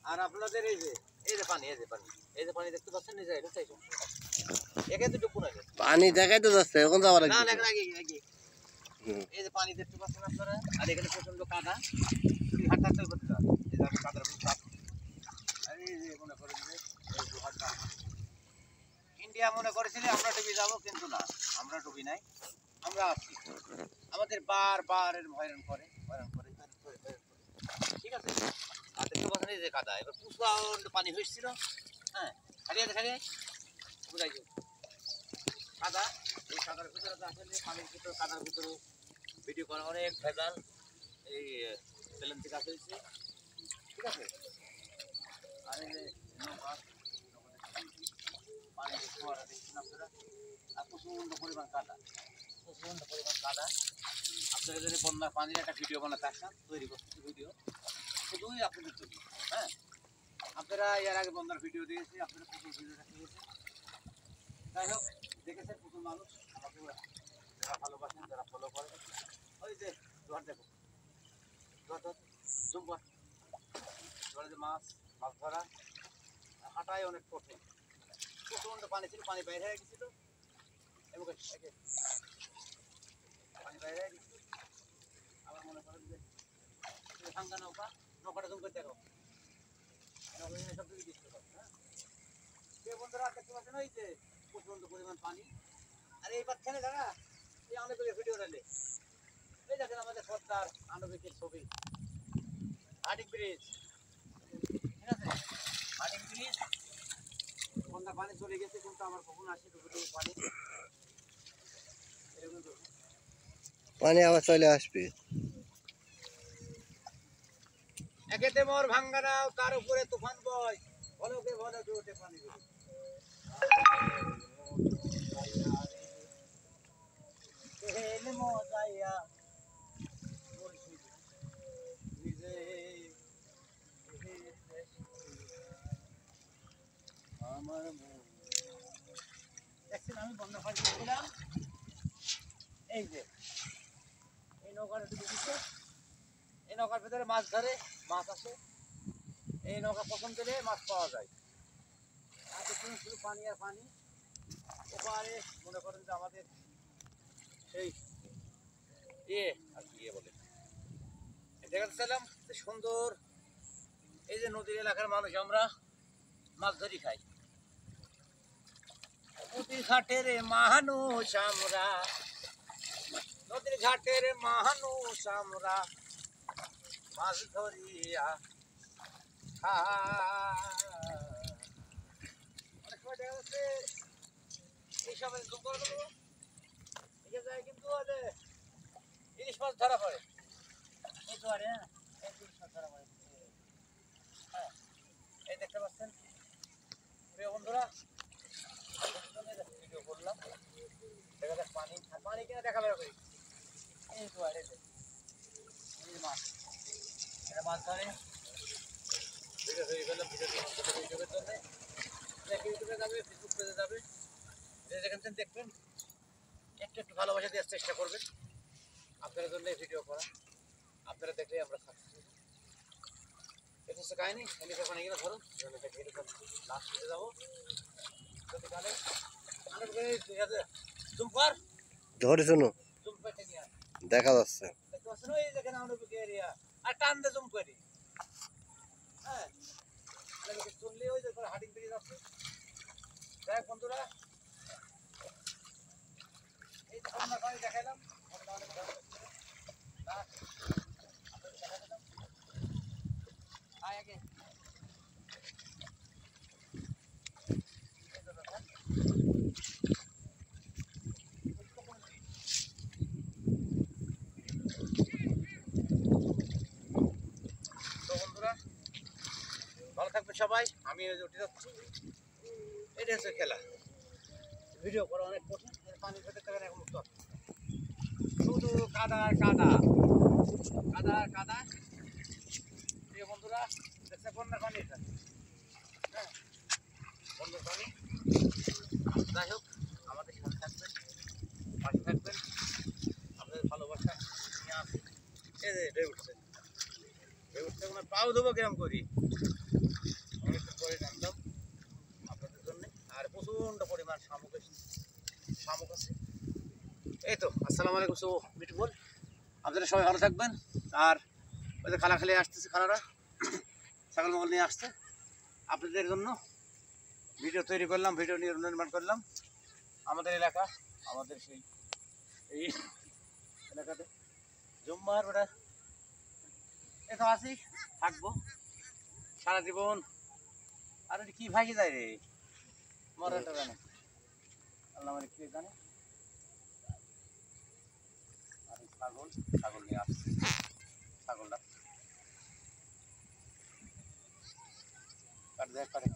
আর আপনাদের এই যে পানি পানি দেখতে পাচ্ছেন এই যে এটা চাইছো একে তো ডুবু নাকি পানি দেখাইতে যাচ্ছে এখন যাওয়ার না আগে না আগে এই যে পানি দেখতে পাচ্ছেন আপনারা আর এখানে প্রচন্ড কাদা তুই হাঁটা চল করতে যাও এই যে কাদার উপর চাপ আর এই যে মনে করেন যে এই দুহাটা ইন্ডিয়া মনে করেছিল আমরা ডুবে যাব কিন্তু না আমরা ডুবি নাই আমরা আছি আমাদের বার এর হয়রান করে ঠিক আছে আর দেখতে পাচ্ছেন এই যে কাদা এবার প্রচন্ড পানি হয়েছিল হ্যাঁ খালি বুঝাই কাদা এই কাদার ভিতরে তো আসলে পানির ভিতরে কাদার ভিতরে ভিডিও করা অনেক ভেজাল এই প্লেন থেকে আসা হয়েছে ঠিক আছে আর এই যে নৌকা পানি ফোয়ারা দেখছেন আপনারা আর প্রচন্ড পরিমাণ কাদা আপনারা যদি বন্যার পানির একটা ভিডিও বানাতে আসেন তৈরি করতে ভিডিও শুধুই আপনাদের জন্য হ্যাঁ আপনারা এর আগে বন্যার ভিডিও দিয়েছি আপনারা প্রচুর ভিডিওটা পেয়েছেন যাই হোক দেখেছেন প্রচুর মানুষ আমাকে যারা ভালোবাসেন যারা ফলো করেন ওই যে জোয়ার দেখো জুম্পর জোয়ারে যে মাছ ধরা হাঁটাই অনেক কঠিন প্রচন্ড পানি ছিল পানি বাইরে হয়ে গেছিল এবং পানি বাইরে হয়ে গেছিল আবার মনে করেন যে ভাঙ্গা নৌকাটা জুম করে দেখো সব কিছু দেখতে পাবো হ্যাঁ বন্ধুরা দেখতে পাচ্ছেন ওই যে প্রচন্ড পরিমাণ পানি আর এই বাচ্চানে দাঁড়া এই আনবিকের ভিডিও ডালে এই দেখেন আমাদের সর্দার আনবিকের ছবি হার্ডিং ব্রিজ ঠিক আছে হার্ডিং ব্রিজ বন্যা পানি চলে গেছে কিন্তু আমার কখন আসে পানি আবার চলে আসবে একেতে মোর ভাঙ্গা নাও তার উপরে তুফান বয় বলকে বলে জোটে পানি মজাইয়া নিজে আমার দেখছেন আমি বন্যা পানি দিলাম এই যে এই নৌকাটা ডুবে দিচ্ছে এই নৌকার ভিতরে মাছ ধরে মাছ আসে এই নৌকা পছন্দ দিলে মাছ পাওয়া যায় আর দেখুন শুধু পানি আর পানি ওপারে মনে করেন যে আমাদের সেই আর কি বলে দেখাতে চাইলাম যে সুন্দর এই যে নদীর এলাকার মানুষ আমরা মাছ ধরি খাই নদীর ঘাটের মানুষ আমরা নদীর ঘাটের মানুষ আমরা মাছ ধরিয়া অনেক সময় দেখা যাচ্ছে এইসব যায় কিন্তু ইলিশ মাছ ধরা পড়ে এই তো আরে ইলিশ মাছ ধরা পড়ে হ্যাঁ এই দেখতে পাচ্ছেন প্রিয় বন্ধুরা ভিডিও করলাম দেখা যাক পানি কিনা দেখা বেরো করি এই তো আরে মাছ এটা মাছ ধরে ভিডিও হয়ে গেল ইউটিউবের জন্য ইউটিউবে যাবে ফেসবুক পেজে যাবে যেখান দেখবেন একটু ভালোবাসা দেওয়ার চেষ্টা করবেন আপনাদের জন্য ভিডিও করা আপনারা দেখলে আমরা সাকসেস এটা হচ্ছে কাহিনি হেলিকপ্টার গেলে ধরুন লাস্ট হয়ে যাবো কালে জুম্পার ধরে শুনো দেখা যাচ্ছে যেখানে এরিয়া আর টান দে জুম করি হ্যাঁ শুনলে ওই যে হাটিং ব্রিজ আছে দেখ বন্ধুরা এই যে আমরা পানি দেখাইলাম আগে ভালো থাকবে সবাই আমি উঠে যাচ্ছি এটা হচ্ছে খেলা ভিডিও করা অনেক কঠিন পানি খেতে থাকেন এখন উত্তর শুধু কাদা প্রিয় বন্ধুরা দেখছে বন্যার পানি এটা হ্যাঁ বন্যার পানি যাই হোক আমাদের সাথে থাকবেন পাশে থাকবেন আপনাদের ভালোবাসা নিয়ে আসি এই যে উঠছে ওনার পাও দেবো কিরম করি অনেকক্ষণ পরে জানলাম আপনাদের জন্য। আর প্রচণ্ড পরিমাণ শামুক আছে। এই তো আসসালামু আলাইকুম। সো বিউটিফুল, আপনারা সবাই ভালো থাকবেন। আর ওই যে খালা খালি আসতেছে, খালারা ছাগল মগল নিয়ে আসছে আপনাদের জন্য। ভিডিও তৈরি করলাম, ভিডিও নির্মাণ করলাম। আমাদের এলাকা, আমাদের সেই এই এলাকাতে জুম্মার ওটা এ তো আছি, থাকবো সারা জীবন। আর এটা কি ভাগি যায় রে, মরাটা জানে আল্লাহ, মানে কে জানে। আর ছাগল, ছাগল নিয়ে আসছে, ছাগলটা কাটে দেখ কাটে।